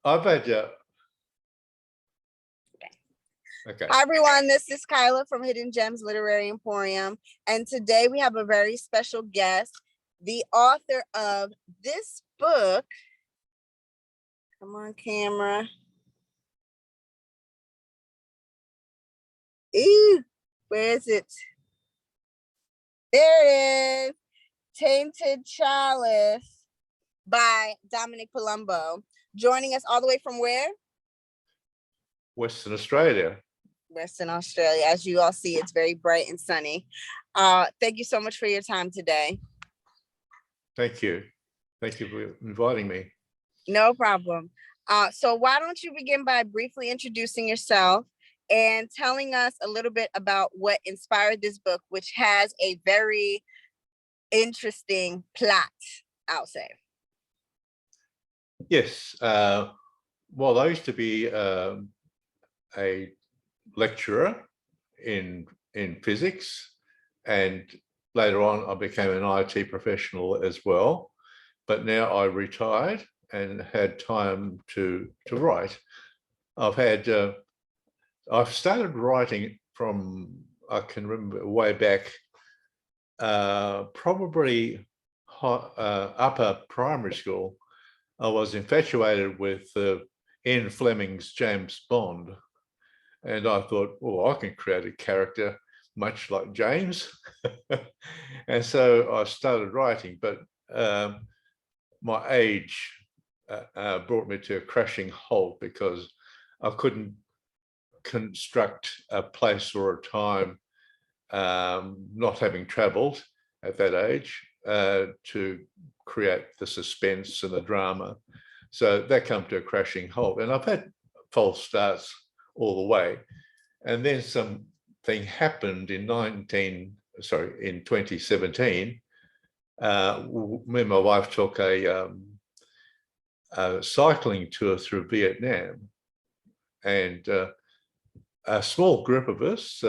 I've had okay. Hi, everyone. This is Kyla from Hidden Gems Literary Emporium. And today we have a very special guest, the author of this book. Come on, camera. Ooh, where is it? There it is. Tainted Chalice by Dominic Palumbo. Joining us all the way from where? Western Australia. Western Australia. As you all see, it's very bright and sunny. Thank you so much for your time today. Thank you. Thank you for inviting me. No problem. So why don't you begin by briefly introducing yourself and telling us a little bit about what inspired this book, which has a very interesting plot, I'll say. Yes. Well, I used to be a lecturer in physics, and later on I became an IT professional as well. But now I retired and had time to write. I've started writing from, I can remember way back, probably upper primary school. I was infatuated with Ian Fleming's James Bond. And I thought, oh, I can create a character much like James. And so I started writing, but my age brought me to a crashing halt because I couldn't construct a place or a time, not having traveled at that age, to create the suspense and the drama. So that came to a crashing halt. And I've had false starts all the way. And then something happened in 2017. Me and my wife took a cycling tour through Vietnam, and a small group of us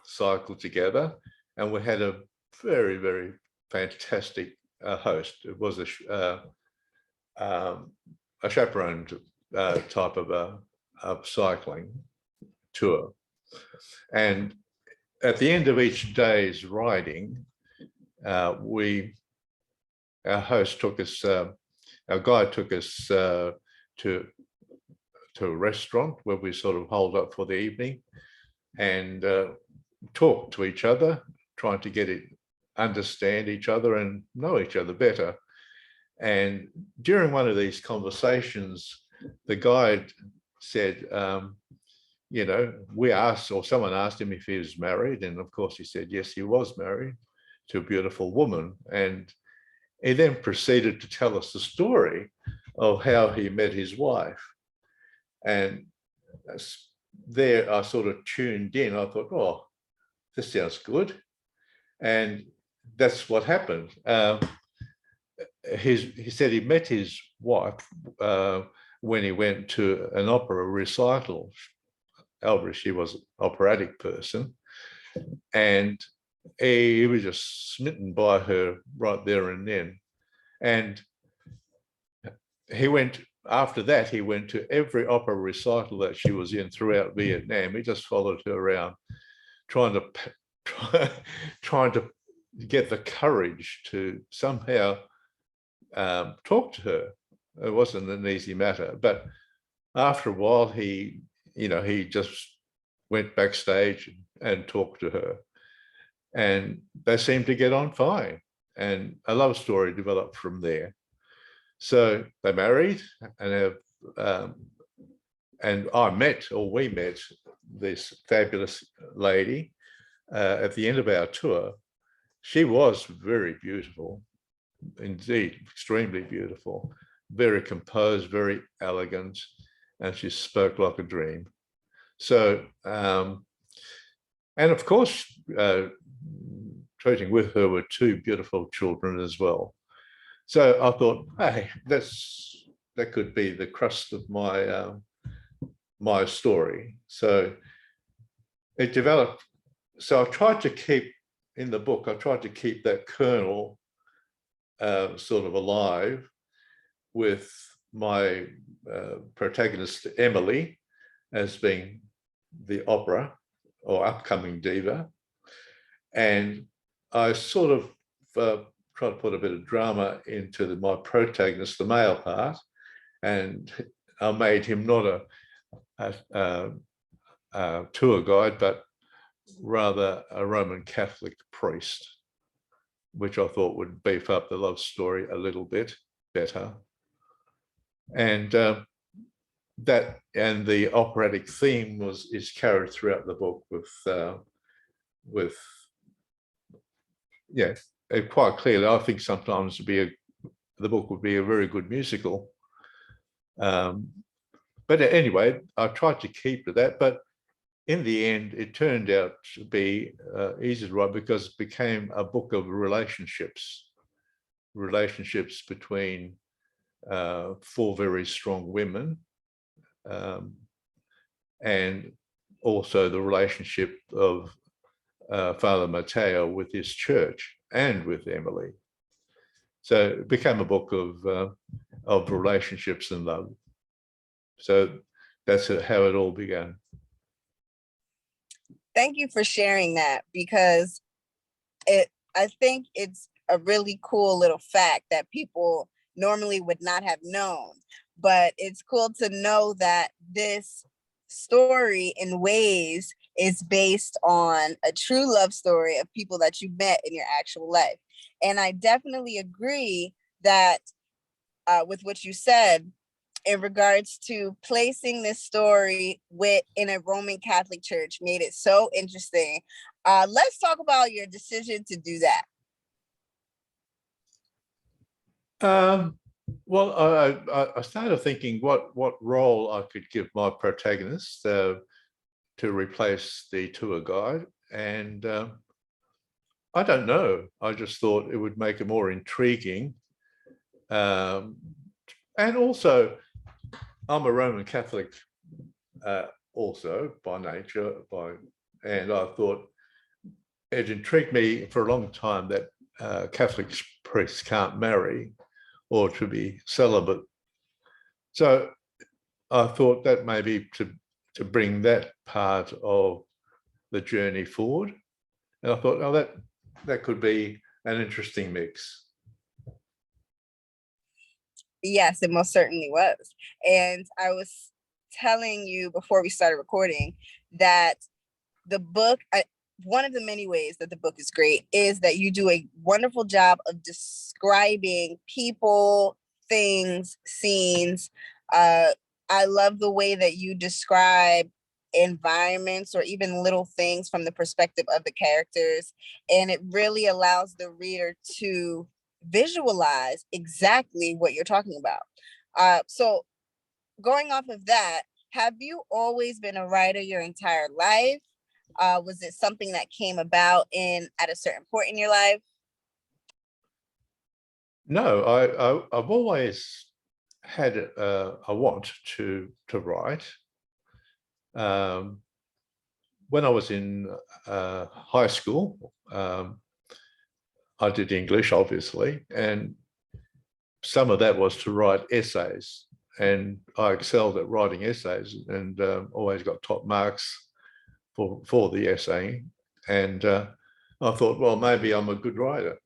cycled together, and we had a very, very fantastic host. It was a chaperoned type of cycling tour. And at the end of each day's riding, our host took us, our guide took us to a restaurant where we sort of holed up for the evening and talked to each other, trying to understand each other and know each other better. And during one of these conversations, the guide said, you know, someone asked him if he was married. And of course he said, yes, he was married to a beautiful woman. And he then proceeded to tell us the story of how he met his wife. And there I sort of tuned in. I thought, oh, this sounds good. And that's what happened. He said he met his wife when he went to an opera recital. Albert, she was an operatic person, and he was just smitten by her right there and then. And after that, he went to every opera recital that she was in throughout Vietnam. He just followed her around, trying to get the courage to somehow talk to her. It wasn't an easy matter, but after a while, he just went backstage and talked to her, and they seemed to get on fine, and a love story developed from there. So they married, and we met this fabulous lady at the end of our tour. She was very beautiful, indeed, extremely beautiful, very composed, very elegant, and she spoke like a dream. So, and of course, treating with her were two beautiful children as well. So I thought, hey, that could be the crust of my story. So it developed. So I tried to keep in the book. I tried to keep that kernel sort of alive, with my protagonist, Emily, as being the opera or upcoming diva. And I sort of try to put a bit of drama into my protagonist, the male part, and I made him not a tour guide, but rather a Roman Catholic priest, which I thought would beef up the love story a little bit better. And that and the operatic theme is carried throughout the book with yeah, quite clearly. I think sometimes the book would be a very good musical. But anyway, I tried to keep to that, but in the end, it turned out to be easy to write because it became a book of relationships between four very strong women, and also the relationship of Father Matteo with his church and with Emily. So it became a book of relationships and love. So that's how it all began. Thank you for sharing that, because I think it's a really cool little fact that people normally would not have known, but it's cool to know that this story in ways is based on a true love story of people that you met in your actual life. And I definitely agree that with what you said in regards to placing this story in a Roman Catholic church made it so interesting. Let's talk about your decision to do that. Well, I started thinking what role I could give my protagonist to replace the tour guide, and I don't know. I just thought it would make it more intriguing, and also I'm a Roman Catholic, also by nature, and I thought it intrigued me for a long time that Catholic priests can't marry or to be celibate. So I thought that maybe to bring that part of the journey forward, and I thought, oh, that could be an interesting mix. Yes, it most certainly was. And I was telling you before we started recording that the book, one of the many ways that the book is great is that you do a wonderful job of describing people, things, scenes. I love the way that you describe environments or even little things from the perspective of the characters. And it really allows the reader to visualize exactly what you're talking about. So going off of that, have you always been a writer your entire life? Was it something that came about at a certain point in your life? No, I've always had a want to write. When I was in high school, I did English, obviously, and some of that was to write essays. And I excelled at writing essays and always got top marks for the essay. And I thought, well, maybe I'm a good writer.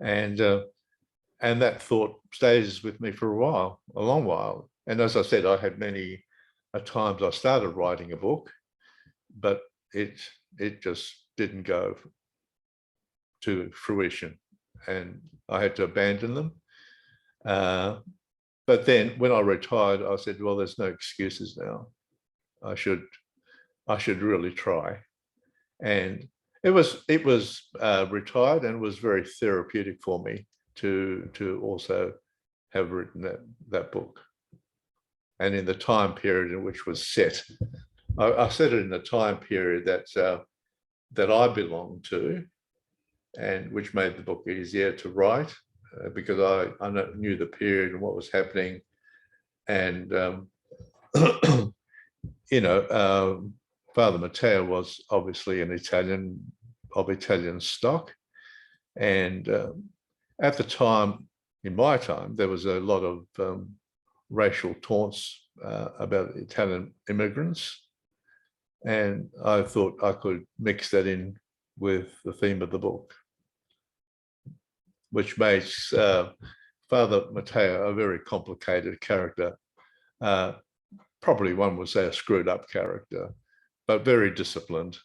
and that thought stays with me for a long while. And as I said, I had many times I started writing a book, but it just didn't go to fruition, and I had to abandon them. But then when I retired, I said, well, there's no excuses now. I should really try. And it was retired, and it was very therapeutic for me to also have written that book. And in the time period in which was set, I set it in the time period that I belonged to, and which made the book easier to write because I knew the period and what was happening. And, Father Matteo was obviously an Italian, of Italian stock. And at the time, in my time, there was a lot of racial taunts about Italian immigrants. And I thought I could mix that in with the theme of the book, which makes Father Matteo a very complicated character. Probably one would say a screwed up character, but very disciplined.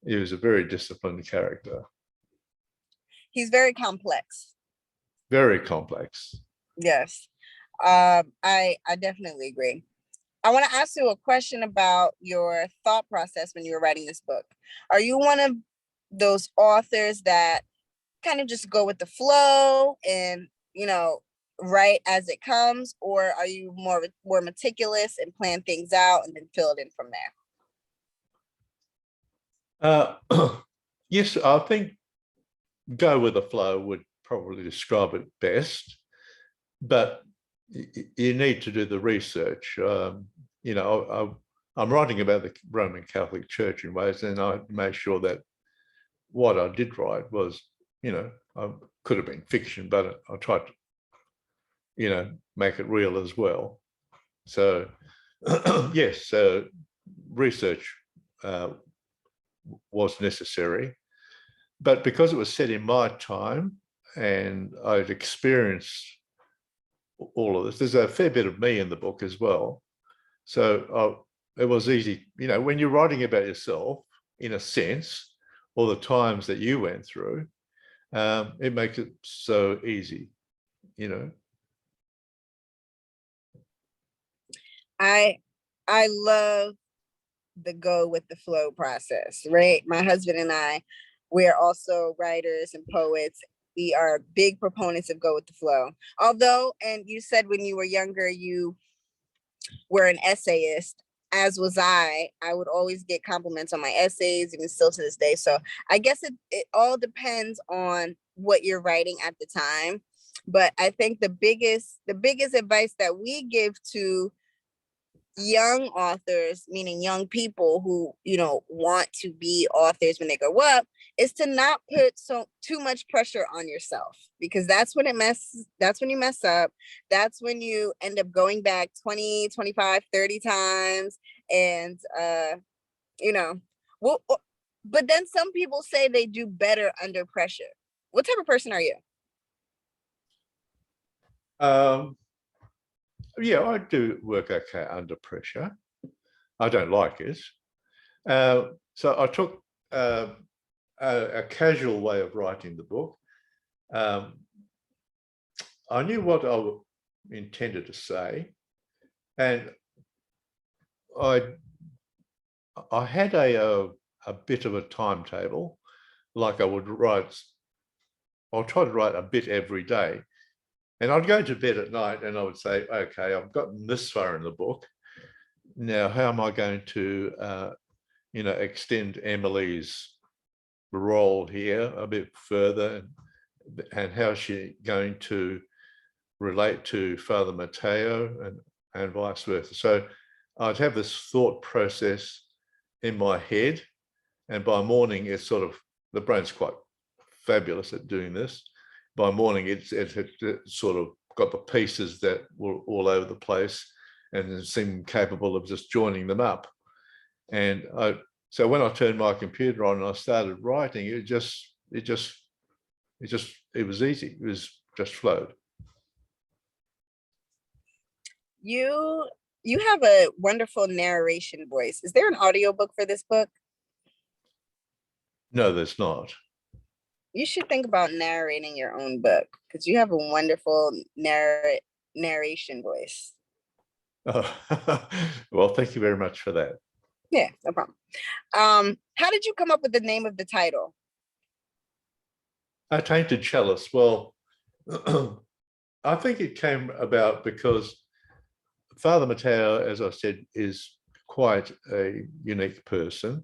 He was a very disciplined character. He's very complex. Very complex. Yes. I definitely agree. I want to ask you a question about your thought process when you were writing this book. Are you one of those authors that kind of just go with the flow and, you know, write as it comes, or are you more meticulous and plan things out and then fill it in from there? Yes, I think go with the flow would probably describe it best, but you need to do the research. You know, I'm writing about the Roman Catholic Church in ways, and I made sure that what I did write was, you know, could have been fiction, but I tried to, you know, make it real as well. So yes, research was necessary, but because it was set in my time and I'd experienced all of this, there's a fair bit of me in the book as well. So it was easy, you know, when you're writing about yourself, in a sense, all the times that you went through, it makes it so easy, you know. I love the go with the flow process, right? My husband and I, we're also writers and poets. We are big proponents of go with the flow. Although, and you said when you were younger, you were an essayist, as was I would always get compliments on my essays, even still to this day. So I guess it all depends on what you're writing at the time. But I think the biggest advice that we give to young authors, meaning young people who, you know, want to be authors when they grow up, is to not put too much pressure on yourself, because that's when you mess up. That's when you end up going back 20, 25, 30 times. And you know, well, but then some people say they do better under pressure. What type of person are you? Yeah, I do work okay under pressure. I don't like it. So I took a casual way of writing the book. I knew what I intended to say, and I had a bit of a timetable, like I would write. I'll try to write a bit every day. And I'd go to bed at night and I would say, okay, I've gotten this far in the book. Now, how am I going to, you know, extend Emily's role here a bit further? And how is she going to relate to Father Matteo and vice versa? So I'd have this thought process in my head. And by morning, it's sort of, the brain's quite fabulous at doing this. By morning, it sort of got the pieces that were all over the place and seemed capable of just joining them up. And so when I turned my computer on and I started writing, it was easy. It was just flowed. You have a wonderful narration voice. Is there an audiobook for this book? No, there's not. You should think about narrating your own book, because you have a wonderful narration voice. Oh, well, thank you very much for that. Yeah, no problem. How did you come up with the name of the title? Tainted Chalice. Well, I think it came about because Father Matteo, as I said, is quite a unique person.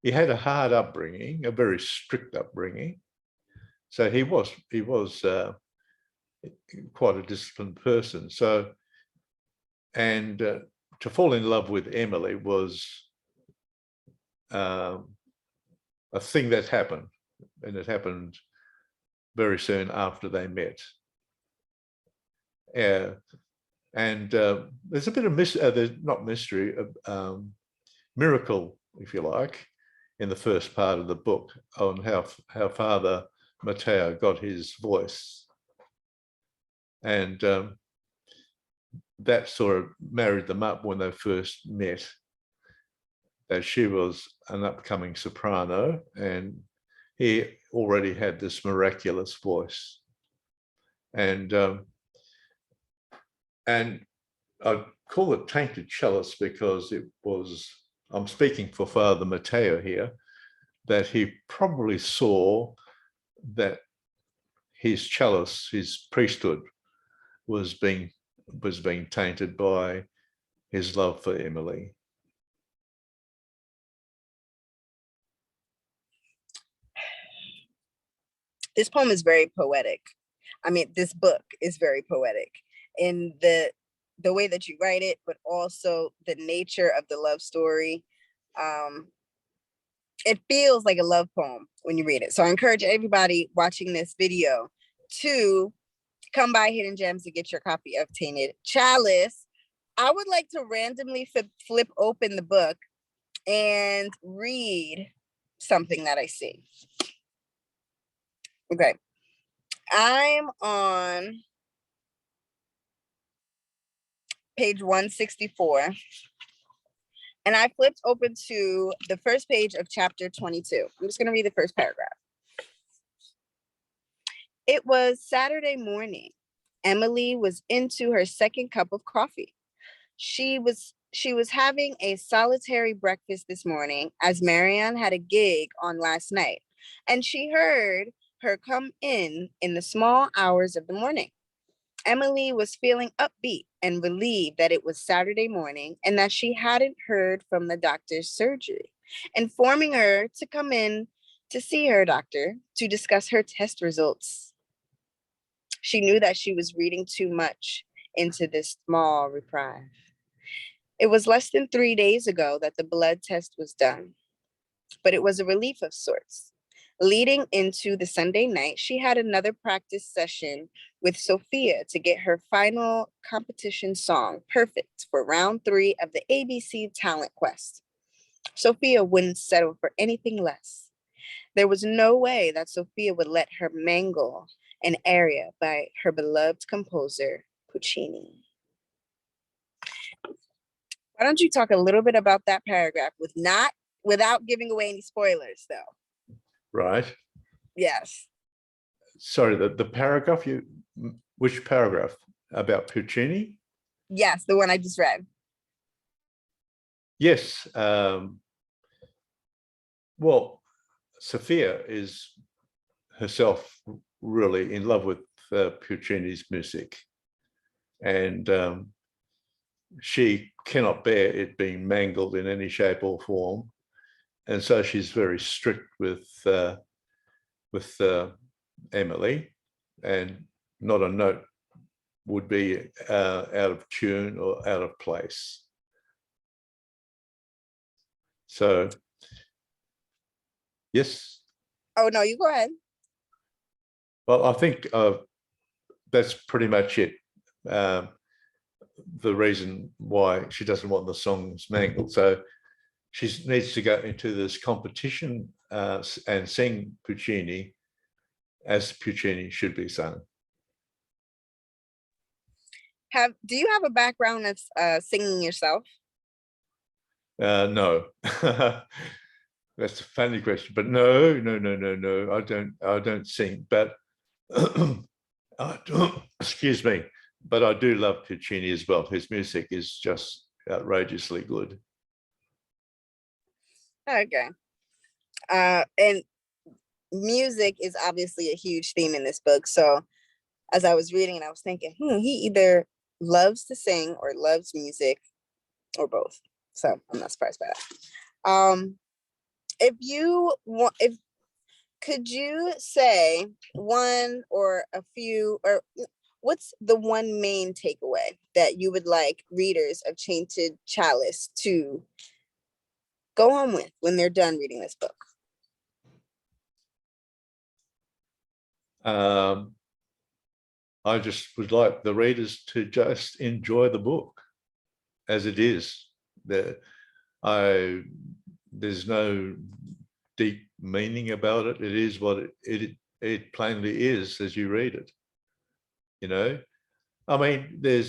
He had a hard upbringing, a very strict upbringing. So he was quite a disciplined person. So, and to fall in love with Emily was a thing that happened, and it happened very soon after they met. And there's a bit of there's not mystery, miracle, if you like, in the first part of the book on how Father Matteo got his voice. And that sort of married them up when they first met, that she was an upcoming soprano and he already had this miraculous voice. And I call it Tainted Chalice because it was, I'm speaking for Father Matteo here, that he probably saw that his chalice, his priesthood, was being tainted by his love for Emily. This poem is very poetic. I mean, this book is very poetic in the way that you write it, but also the nature of the love story. It feels like a love poem when you read it. So I encourage everybody watching this video to come by Hidden Gems to get your copy of Tainted Chalice. I would like to randomly flip open the book and read something that I see. Okay. I'm on page 164. And I flipped open to the first page of chapter 22. I'm just going to read the first paragraph. It was Saturday morning. Emily was into her second cup of coffee. She was having a solitary breakfast this morning as Marianne had a gig on last night, and she heard her come in the small hours of the morning. Emily was feeling upbeat and relieved that it was Saturday morning and that she hadn't heard from the doctor's surgery, informing her to come in to see her doctor to discuss her test results. She knew that she was reading too much into this small reprieve. It was less than 3 days ago that the blood test was done, but it was a relief of sorts. Leading into the Sunday night, she had another practice session with Sophia to get her final competition song perfect for round 3 of the ABC Talent Quest. Sophia wouldn't settle for anything less. There was no way that Sophia would let her mangle an aria by her beloved composer, Puccini. Why don't you talk a little bit about that paragraph without giving away any spoilers, though? Right. Yes. Sorry, the paragraph, which paragraph? About Puccini? Yes, the one I just read. Yes. Well, Sophia is herself really in love with Puccini's music. And she cannot bear it being mangled in any shape or form. And so she's very strict with Emily, and not a note would be out of tune or out of place. So, yes. Oh, no, you go ahead. Well, I think that's pretty much it. The reason why she doesn't want the songs mangled. So she needs to go into this competition and sing Puccini as Puccini should be sung. Do you have a background of singing yourself? No. That's a funny question, but no. I don't sing, but I don't, excuse me, but I do love Puccini as well. His music is just outrageously good. Okay. And music is obviously a huge theme in this book. So as I was reading it, I was thinking, he either loves to sing or loves music or both. So I'm not surprised by that. Could you say one or a few, or what's the one main takeaway that you would like readers of Tainted Chalice to go home with when they're done reading this book? I just would like the readers to just enjoy the book as it is. There's no deep meaning about it. It is what it plainly is as you read it. You know, I mean, there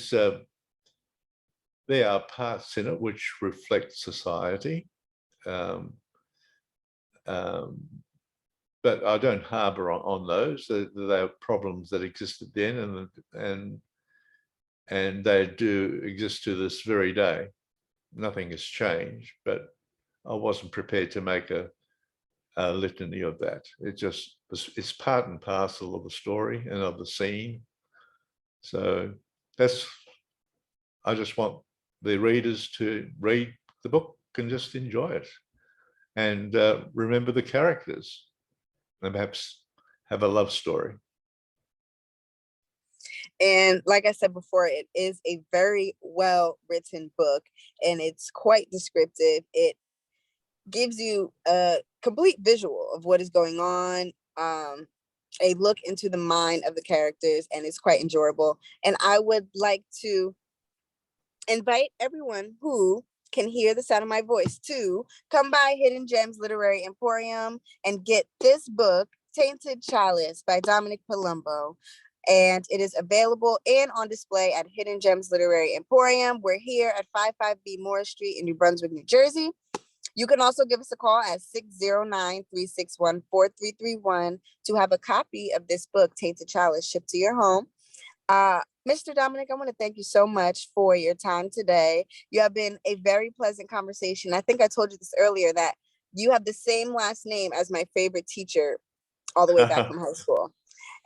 are parts in it which reflect society, but I don't harbour on those. They are problems that existed then, and they do exist to this very day. Nothing has changed, but I wasn't prepared to make a litany of that. It's part and parcel of the story and of the scene. So I just want the readers to read the book and just enjoy it, and remember the characters, and perhaps have a love story. And like I said before, it is a very well written book, and it's quite descriptive. It gives you a complete visual of what is going on, a look into the mind of the characters, and it's quite enjoyable. And I would like to invite everyone who can hear the sound of my voice to come by Hidden Gems Literary Emporium and get this book, Tainted Chalice by Dominic Palumbo. And it is available and on display at Hidden Gems Literary Emporium. We're here at 55B Morris Street in New Brunswick, New Jersey. You can also give us a call at 609-361-4331 to have a copy of this book, Tainted Chalice, shipped to your home. Mr. Dominic, I want to thank you so much for your time today. You have been a very pleasant conversation. I think I told you this earlier, that you have the same last name as my favorite teacher all the way back from high school.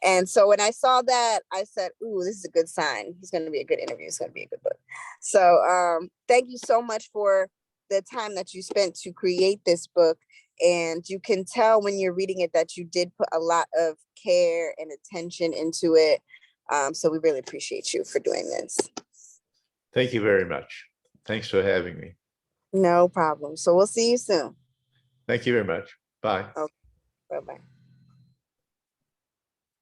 And so when I saw that, I said, ooh, this is a good sign. He's going to be a good interview. It's going to be a good book. So thank you so much for the time that you spent to create this book. And you can tell when you're reading it that you did put a lot of care and attention into it. So we really appreciate you for doing this. Thank you very much. Thanks for having me. No problem. So we'll see you soon. Thank you very much. Bye. Okay. Bye-bye.